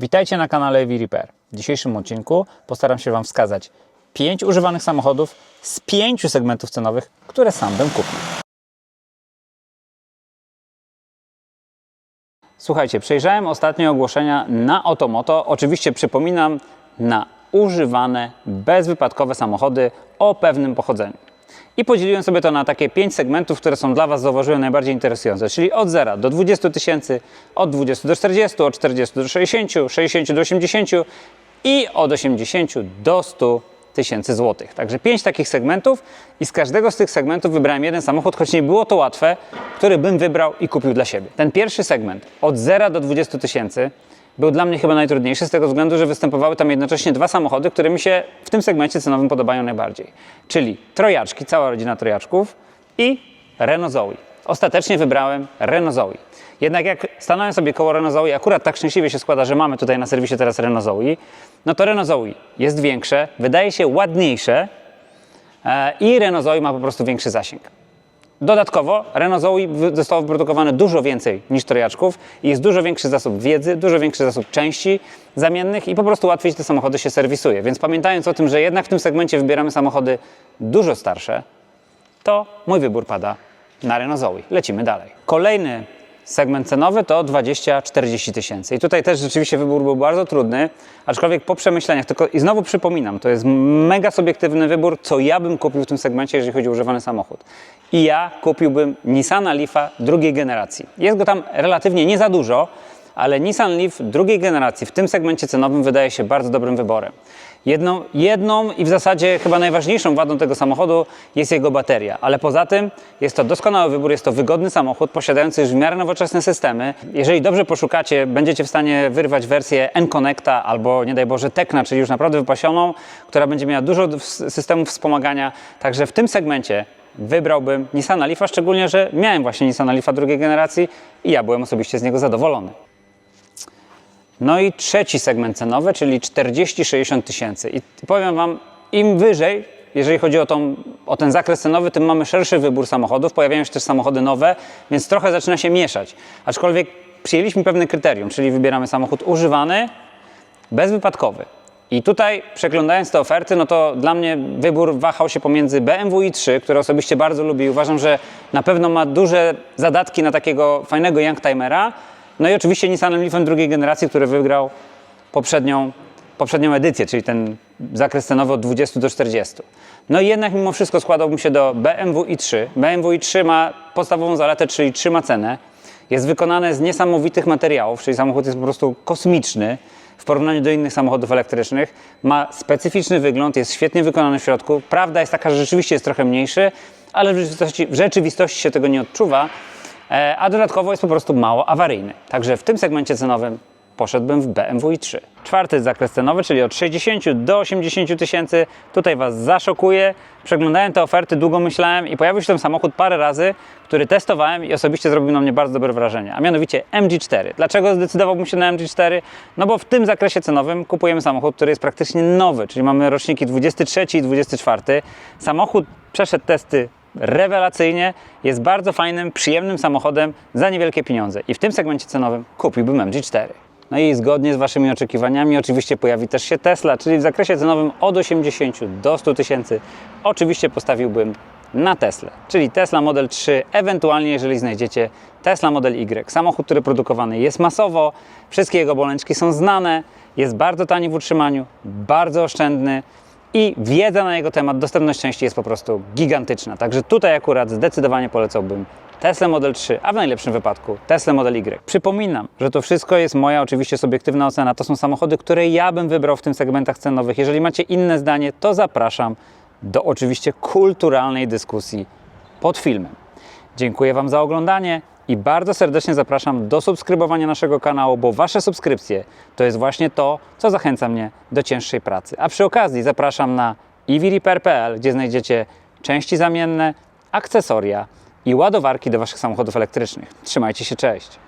Witajcie na kanale EV Repair. W dzisiejszym odcinku postaram się Wam wskazać 5 używanych samochodów z 5 segmentów cenowych, które sam bym kupił. Słuchajcie, przejrzałem ostatnie ogłoszenia na Otomoto. Oczywiście przypominam, na używane, bezwypadkowe samochody o pewnym pochodzeniu. I podzieliłem sobie to na takie 5 segmentów, które są dla Was, zauważyłem, najbardziej interesujące, czyli od 0 do 20 tysięcy, od 20 do 40, od 40 do 60, 60 do 80 i od 80 do 100 tysięcy złotych. Także 5 takich segmentów i z każdego z tych segmentów wybrałem jeden samochód, choć nie było to łatwe, który bym wybrał i kupił dla siebie. Ten pierwszy segment od 0 do 20 tysięcy był dla mnie chyba najtrudniejszy z tego względu, że występowały tam jednocześnie dwa samochody, które mi się w tym segmencie cenowym podobają najbardziej. Czyli trojaczki, cała rodzina trojaczków i Renault Zoe. Ostatecznie wybrałem Renault Zoe. Jednak jak stanąłem sobie koło Renault Zoe, akurat tak szczęśliwie się składa, że mamy tutaj na serwisie teraz Renault Zoe, no to Renault Zoe jest większe, wydaje się ładniejsze i Renault Zoe ma po prostu większy zasięg. Dodatkowo Renault Zoe zostało wyprodukowane dużo więcej niż trojaczków i jest dużo większy zasób wiedzy, dużo większy zasób części zamiennych i po prostu łatwiej te samochody się serwisuje. Więc pamiętając o tym, że jednak w tym segmencie wybieramy samochody dużo starsze, to mój wybór pada na Renault Zoe. Lecimy dalej. Kolejny segment cenowy to 20-40 tysięcy. I tutaj też rzeczywiście wybór był bardzo trudny, aczkolwiek po przemyśleniach, tylko i znowu przypominam, to jest mega subiektywny wybór, co ja bym kupił w tym segmencie, jeżeli chodzi o używany samochód. I ja kupiłbym Nissana Leafa drugiej generacji. Jest go tam relatywnie nie za dużo, ale Nissan Leaf drugiej generacji w tym segmencie cenowym wydaje się bardzo dobrym wyborem. Jedną i w zasadzie chyba najważniejszą wadą tego samochodu jest jego bateria, ale poza tym jest to doskonały wybór, jest to wygodny samochód posiadający już w miarę nowoczesne systemy. Jeżeli dobrze poszukacie, będziecie w stanie wyrwać wersję N-Connecta albo nie daj Boże Tecna, czyli już naprawdę wypasioną, która będzie miała dużo systemów wspomagania, także w tym segmencie wybrałbym Nissana Leafa, szczególnie, że miałem właśnie Nissana Leafa drugiej generacji i ja byłem osobiście z niego zadowolony. No i trzeci segment cenowy, czyli 40-60 tysięcy. I powiem Wam, im wyżej, jeżeli chodzi o ten zakres cenowy, tym mamy szerszy wybór samochodów. Pojawiają się też samochody nowe, więc trochę zaczyna się mieszać. Aczkolwiek przyjęliśmy pewne kryterium, czyli wybieramy samochód używany, bezwypadkowy. I tutaj przeglądając te oferty, no to dla mnie wybór wahał się pomiędzy BMW i3, które osobiście bardzo lubię i uważam, że na pewno ma duże zadatki na takiego fajnego youngtimera. No i oczywiście Nissanem Leafem drugiej generacji, który wygrał poprzednią edycję, czyli ten zakres cenowy od 20 do 40. No i jednak mimo wszystko składałbym się do BMW i3. BMW i3 ma podstawową zaletę, czyli trzyma cenę. Jest wykonane z niesamowitych materiałów, czyli samochód jest po prostu kosmiczny w porównaniu do innych samochodów elektrycznych. Ma specyficzny wygląd, jest świetnie wykonany w środku. Prawda jest taka, że rzeczywiście jest trochę mniejszy, ale w rzeczywistości się tego nie odczuwa. A dodatkowo jest po prostu mało awaryjny. Także w tym segmencie cenowym poszedłbym w BMW i3. Czwarty zakres cenowy, czyli od 60 do 80 tysięcy. Tutaj Was zaszokuje. Przeglądałem te oferty, długo myślałem i pojawił się ten samochód parę razy, który testowałem i osobiście zrobił na mnie bardzo dobre wrażenie, a mianowicie MG4. Dlaczego zdecydowałbym się na MG4? No bo w tym zakresie cenowym kupujemy samochód, który jest praktycznie nowy, czyli mamy roczniki 23 i 24. Samochód przeszedł testy rewelacyjnie, jest bardzo fajnym, przyjemnym samochodem za niewielkie pieniądze i w tym segmencie cenowym kupiłbym MG4. No i zgodnie z Waszymi oczekiwaniami oczywiście pojawi też się Tesla, czyli w zakresie cenowym od 80 do 100 tysięcy oczywiście postawiłbym na Teslę, czyli Tesla Model 3, ewentualnie jeżeli znajdziecie Tesla Model Y. Samochód, który produkowany jest masowo, wszystkie jego bolączki są znane, jest bardzo tani w utrzymaniu, bardzo oszczędny, i wiedza na jego temat, dostępność części jest po prostu gigantyczna. Także tutaj akurat zdecydowanie polecałbym Tesla Model 3, a w najlepszym wypadku Tesla Model Y. Przypominam, że to wszystko jest moja oczywiście subiektywna ocena. To są samochody, które ja bym wybrał w tym segmentach cenowych. Jeżeli macie inne zdanie, to zapraszam do oczywiście kulturalnej dyskusji pod filmem. Dziękuję Wam za oglądanie i bardzo serdecznie zapraszam do subskrybowania naszego kanału, bo Wasze subskrypcje to jest właśnie to, co zachęca mnie do cięższej pracy. A przy okazji zapraszam na evrepair.pl, gdzie znajdziecie części zamienne, akcesoria i ładowarki do Waszych samochodów elektrycznych. Trzymajcie się, cześć!